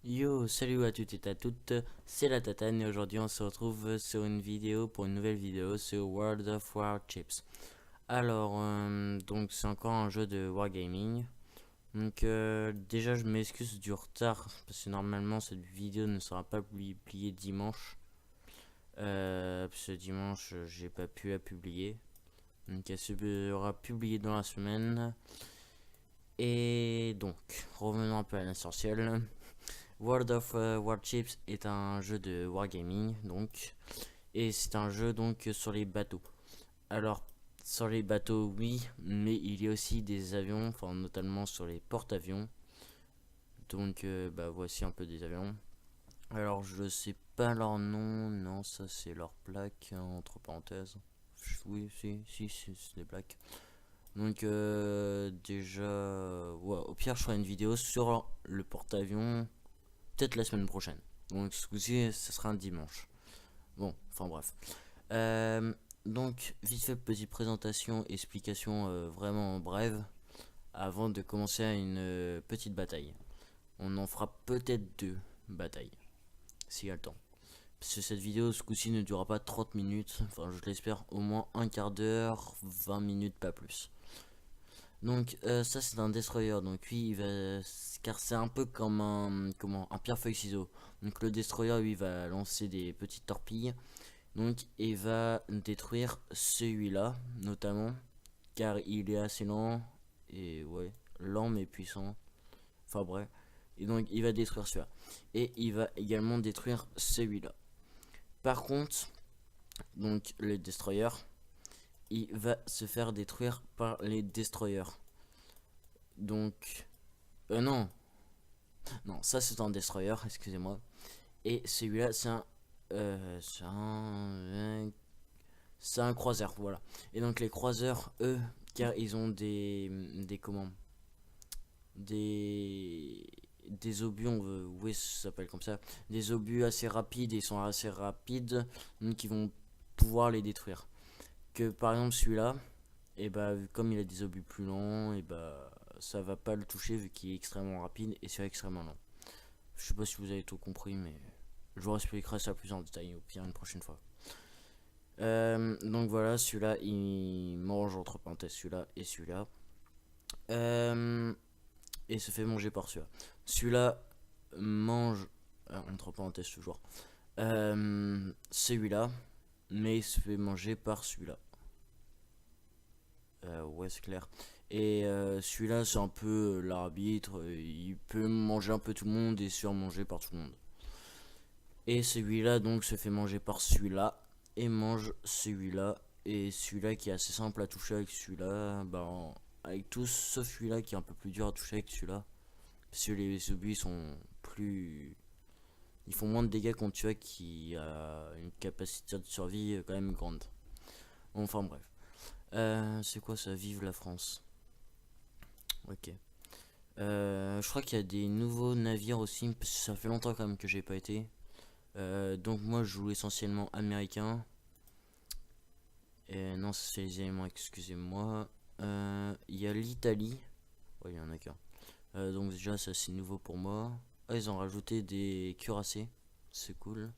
Yo, salut à toutes et à toutes, c'est la Tatane et aujourd'hui on se retrouve sur une vidéo pour une nouvelle vidéo sur World of Warships. Alors, donc c'est encore un jeu de Wargaming. Donc déjà je m'excuse du retard parce que normalement cette vidéo ne sera pas publiée dimanche. Parce que dimanche j'ai pas pu la publier. Donc elle sera publiée dans la semaine. Et donc, revenons un peu à l'essentiel. World of Warships est un jeu de wargaming, donc, et c'est un jeu donc sur les bateaux. Alors, sur les bateaux, oui, mais il y a aussi des avions, enfin notamment sur les porte-avions. Donc, bah voici un peu des avions. Alors, je sais pas leur nom, non, ça c'est leur plaque, hein, entre parenthèses. Oui, si, c'est des plaques. Donc, déjà, ouais, au pire, je ferai une vidéo sur le porte-avions peut-être la semaine prochaine. Donc ce coup-ci, ce sera un dimanche. Bon, enfin bref. Euh, donc, vite fait, petite présentation, explication vraiment brève avant de commencer à une petite bataille. On en fera peut-être deux batailles, s'il y a le temps. Parce que cette vidéo, ce coup-ci, ne durera pas 30 minutes. Enfin, je l'espère au moins un quart d'heure, 20 minutes, pas plus. Donc ça c'est un destroyer, donc lui il va, car c'est un peu comme un pierre-feuille ciseau. Donc le destroyer lui va lancer des petites torpilles, donc il va détruire celui-là notamment, car il est assez lent et ouais, lent mais puissant. Enfin bref, et donc il va détruire celui-là et il va également détruire celui-là. Par contre, donc le destroyer, il va se faire détruire par les destroyers. Donc non, non, ça c'est un destroyer, excusez-moi. Et celui-là, c'est un croiseur, voilà. Et donc les croiseurs, eux, car ils ont des comment, des des obus, oui, ça s'appelle comme ça, des obus assez rapides, ils sont assez rapides, donc ils vont pouvoir les détruire. Que par exemple celui-là, et bah comme il a des obus plus lents, et bah ça va pas le toucher vu qu'il est extrêmement rapide et c'est extrêmement lent. Je sais pas si vous avez tout compris, mais je vous expliquerai ça plus en détail au pire une prochaine fois. Donc voilà, celui-là il mange entre parenthèses celui-là et celui-là. Euh, et se fait manger par celui-là. Celui-là mange, entre parenthèses toujours, celui-là, mais il se fait manger par celui-là. Ouais, c'est clair. Et celui-là, c'est un peu l'arbitre. Il peut manger un peu tout le monde et surmanger par tout le monde. Et celui-là donc se fait manger par celui-là et mange celui-là. Et celui-là qui est assez simple à toucher avec celui-là, bah, avec tous sauf celui-là qui est un peu plus dur à toucher avec celui-là. Parce que les obus sont plus. Ils font moins de dégâts contre celui-là qui a une capacité de survie quand même grande. Enfin bref. C'est quoi ça? Vive la France. Ok. Je crois qu'il y a des nouveaux navires aussi, parce que ça fait longtemps quand même que j'ai pas été. Donc moi je joue essentiellement américain. Et non, c'est les éléments, excusez-moi. Il y a l'Italie. Ouais, il y en a qu'un. Donc déjà ça c'est nouveau pour moi. Ah, ils ont rajouté des cuirassés. C'est cool.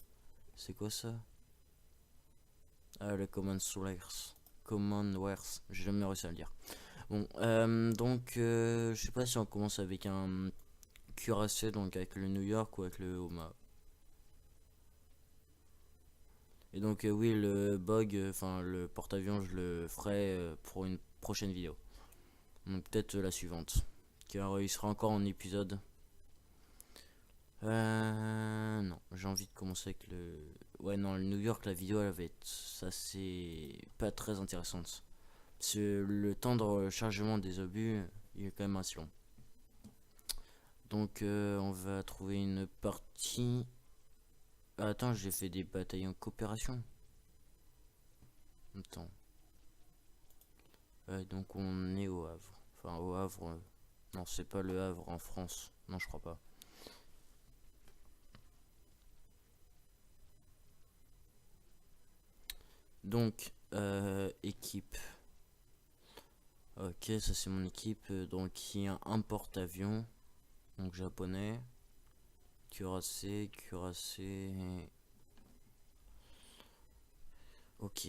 C'est quoi ça? Ah, le Commonwealth. Commonwealth. J'ai jamais réussi à le dire. Bon, donc je sais pas si on commence avec un cuirassé, donc avec le New York ou avec le Omaha. Et donc oui, le bug, enfin le porte-avions, je le ferai pour une prochaine vidéo. Donc peut-être la suivante. Car il sera encore en épisode. Non, j'ai envie de commencer avec le... Ouais, non, le New York, la vidéo, elle va être... Ça, c'est pas très intéressante. Parce que le temps de rechargement des obus, il est quand même assez long. Donc on va trouver une partie... Ah, attends, j'ai fait des batailles en coopération. Attends. Donc on est au Havre. Enfin, au Havre. Non, c'est pas le Havre en France. Non, je crois pas. Donc, équipe. Ok, ça c'est mon équipe. Donc, il y a un porte-avions. Donc, japonais. Cuirassé, cuirassé. Ok.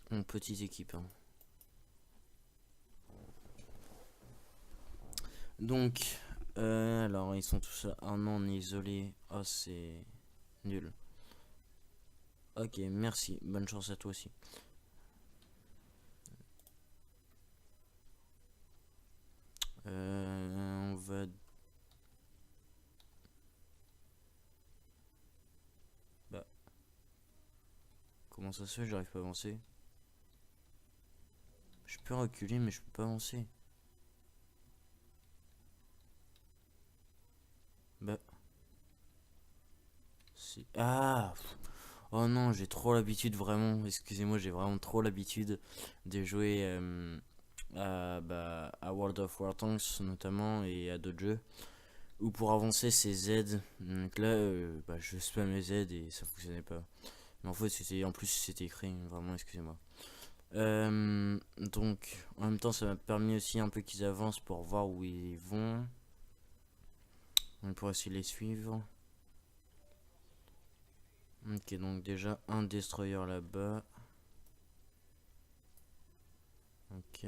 Une petite équipe. Hein. Donc, alors ils sont tous là. Ah non, on est isolé. Oh, c'est nul. Ok, merci. Bonne chance à toi aussi. On va... Bah, comment ça se fait? J'arrive pas à avancer. Je peux reculer, mais je peux pas avancer. Bah... Si... Ah! Oh non, j'ai trop l'habitude, vraiment. Excusez-moi, j'ai vraiment trop l'habitude de jouer à World of Wartanks notamment et à d'autres jeux. Où pour avancer, c'est Z. Donc là, je spam mes Z et ça fonctionnait pas. Mais en fait, en plus, c'était écrit, vraiment, excusez-moi. Donc, en même temps, ça m'a permis aussi un peu qu'ils avancent pour voir où ils vont. On pourrait essayer de les suivre. Ok, donc déjà un destroyer là-bas. Ok.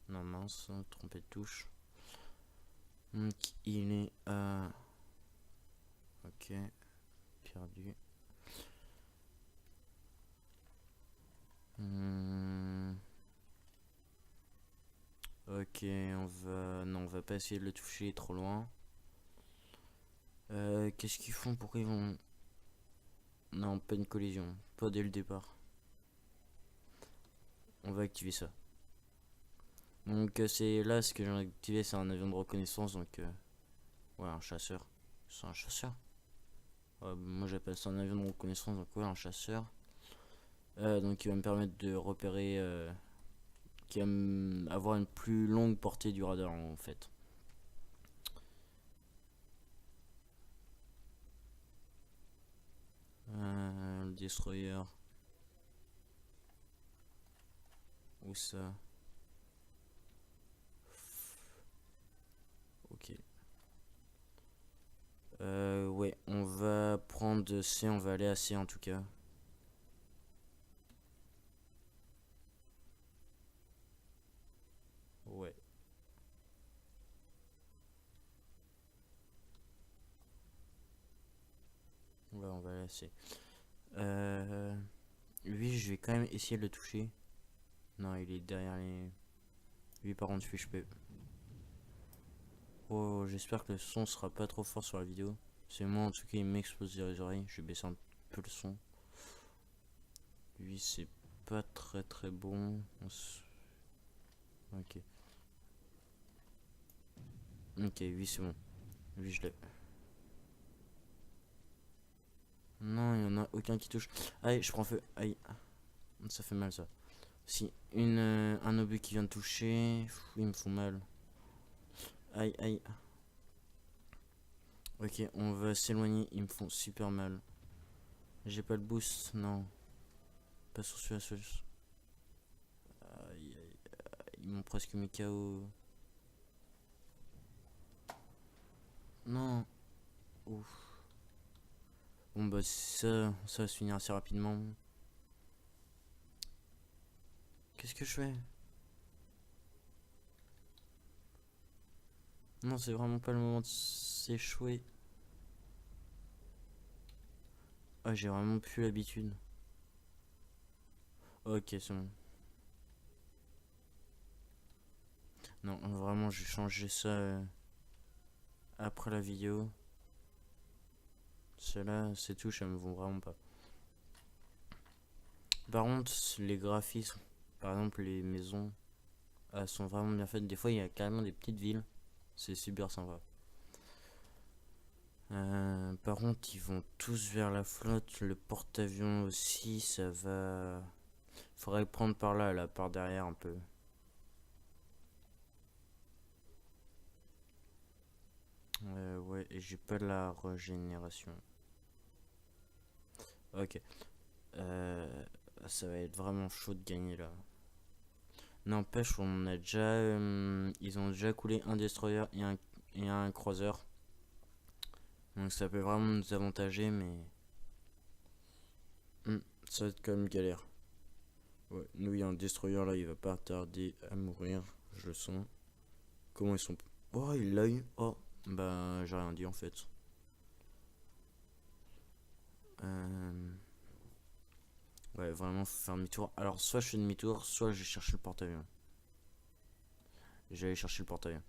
Non, mince, trompé de touche. Donc, il est à... Ok, perdu. Ok, on va... Non, on va pas essayer de le toucher, il est trop loin. Qu'est-ce qu'ils font? Pourquoi ils vont... Non, pas une collision. Pas dès le départ. On va activer ça. Donc c'est là ce que j'ai activé, c'est un avion de reconnaissance. Donc ouais, un chasseur. C'est un chasseur. Ouais, moi j'appelle ça un avion de reconnaissance. Donc ouais, un chasseur. Donc il va me permettre de repérer... qui va avoir une plus longue portée du radar en fait. Le destroyer. Où ça? Ok. Ouais, on va prendre C, on va aller à C en tout cas. Ouais. Ouais, on va aller à C. Lui, je vais quand même essayer de le toucher. Non, il est derrière les... Lui, par contre, je peux... Oh, j'espère que le son sera pas trop fort sur la vidéo. C'est moi, en tout cas, il m'explose les oreilles. Je vais baisser un peu le son. Lui, c'est pas très très bon. Ok. Ok, lui, c'est bon. Lui, je l'ai. Non, il y en a aucun qui touche. Aïe, je prends feu. Aïe. Ça fait mal, ça. Si, un obus qui vient de toucher. Ils me font mal. Aïe, aïe. Ok, on va s'éloigner. Ils me font super mal. J'ai pas le boost, non. Pas sur celui-là. Aïe, aïe, ils m'ont presque mis KO. Non. Ouf. Bon bah ça va se finir assez rapidement. Qu'est-ce que je fais? Non, c'est vraiment pas le moment de s'échouer. Ah, j'ai vraiment plus l'habitude. Ok, c'est bon. Non, vraiment, j'ai changé ça après la vidéo. Celles-là, ces touches, elles me vont vraiment pas. Par contre, les graphismes, par exemple, les maisons, elles sont vraiment bien faites. Des fois, il y a carrément des petites villes. C'est super sympa. Par contre, ils vont tous vers la flotte. Le porte-avions aussi, ça va. Faudrait le prendre par là, là, par derrière un peu. Ouais, et j'ai pas la régénération. Ok. Ça va être vraiment chaud de gagner là. N'empêche, on a déjà. Ils ont déjà coulé un destroyer et un croiseur. Donc ça peut vraiment nous avantager, mais ça va être quand même galère. Ouais, nous, il y a un destroyer là, il va pas tarder à mourir, je le sens. Comment ils sont. Oh, il l'a eu. Oh, bah, j'ai rien dit en fait. Ouais, vraiment, faut faire demi-tour. Alors, soit je fais demi-tour, soit je vais chercher le porte-avions. J'allais chercher le porte-avions.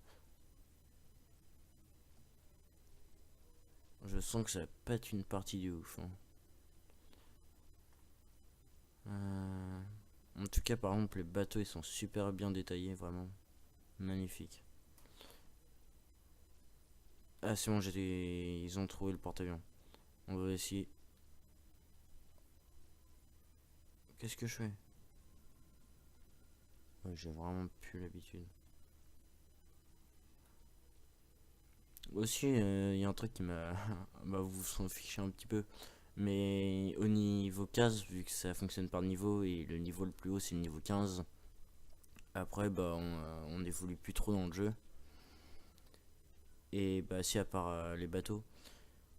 Je sens que ça va pas être une partie de ouf. Hein. En tout cas, par exemple, les bateaux ils sont super bien détaillés, vraiment magnifique. Ah, c'est bon, ils ont trouvé le porte-avions. On va essayer. Qu'est-ce que je fais? Ouais, j'ai vraiment plus l'habitude. Aussi, il y a un truc qui m'a. Bah, vous s'en fichez un petit peu. Mais au niveau 15, vu que ça fonctionne par niveau et le niveau le plus haut c'est le niveau 15, après bah on évolue plus trop dans le jeu. Et bah si à part les bateaux.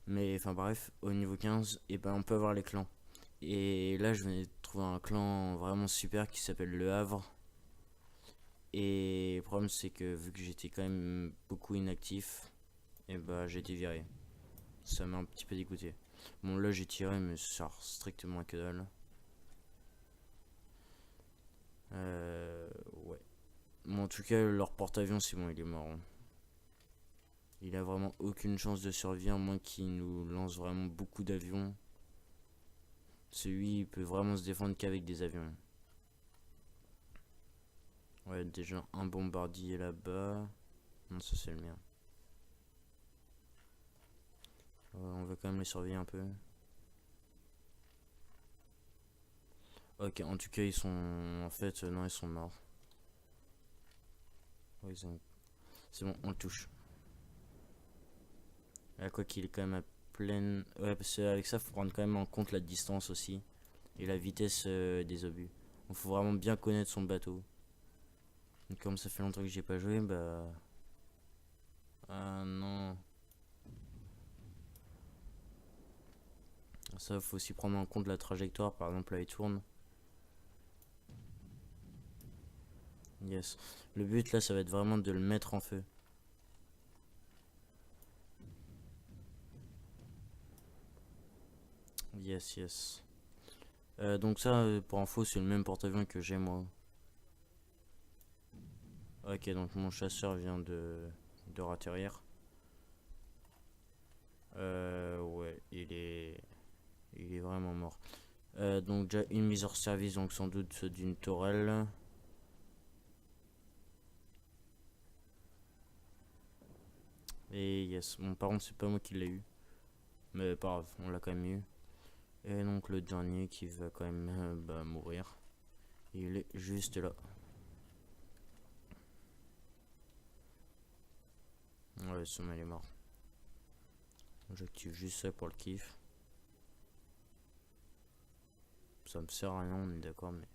Mais enfin bref, au niveau 15, et bah on peut avoir les clans. Et là je venais de trouver un clan vraiment super qui s'appelle Le Havre. Et le problème c'est que vu que j'étais quand même beaucoup inactif, et bah j'ai été viré. Ça m'a un petit peu dégoûté. Bon là j'ai tiré mais ça sert strictement à que dalle. Ouais. Bon, en tout cas, leur porte-avions, c'est bon, il est mort. Hein. Il a vraiment aucune chance de survie, à moins qu'il nous lance vraiment beaucoup d'avions. Celui, il peut vraiment se défendre qu'avec des avions. Ouais, déjà un bombardier là-bas. Non, ça c'est le mien. On va quand même les surveiller un peu. Ok, en tout cas, ils sont. En fait, non, ils sont morts. Ouais, c'est bon, on le touche. Quoi qu'il est quand même à pleine. Ouais, parce qu'avec ça, faut prendre quand même en compte la distance aussi. Et la vitesse des obus. Donc, faut vraiment bien connaître son bateau. Donc, comme ça fait longtemps que j'ai pas joué, bah. Ah non. Ça, faut aussi prendre en compte la trajectoire. Par exemple, là, il tourne. Yes. Le but là, ça va être vraiment de le mettre en feu. Yes, yes. Donc ça, pour info, c'est le même porte-avions que j'ai moi. Ok, donc mon chasseur vient de ratterrir. Ouais, il est vraiment mort. Donc déjà une mise hors service, donc sans doute d'une tourelle. Et yes, bon par contre c'est pas moi qui l'ai eu. Mais pas grave, on l'a quand même eu. Et donc le dernier qui va quand même bah, mourir. Il est juste là. Ouais, ce il est mort. J'active juste ça pour le kiff. Ça me sert à rien, on est d'accord, mais.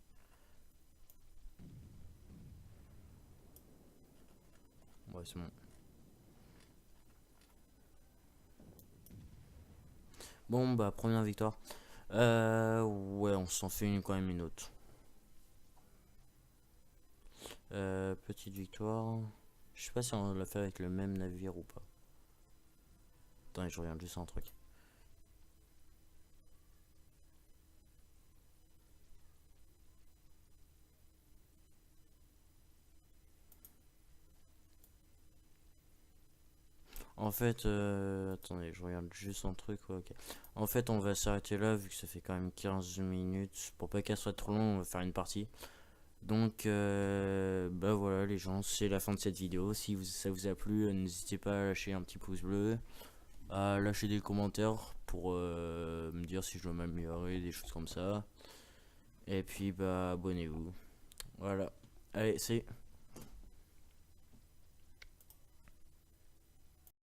Ouais, c'est bon. Bon, bah, première victoire. Ouais, on s'en fait quand même une autre. Petite victoire. Je sais pas si on l'a fait avec le même navire ou pas. Attends, je regarde juste un truc. En fait, attendez, je regarde juste un truc. Ouais, ok. En fait, on va s'arrêter là vu que ça fait quand même 15 minutes. Pour pas qu'elle soit trop long, on va faire une partie. Donc, bah voilà les gens, c'est la fin de cette vidéo. Si ça vous a plu, n'hésitez pas à lâcher un petit pouce bleu, à lâcher des commentaires pour me dire si je dois m'améliorer, des choses comme ça. Et puis, bah abonnez-vous. Voilà. Allez, c'est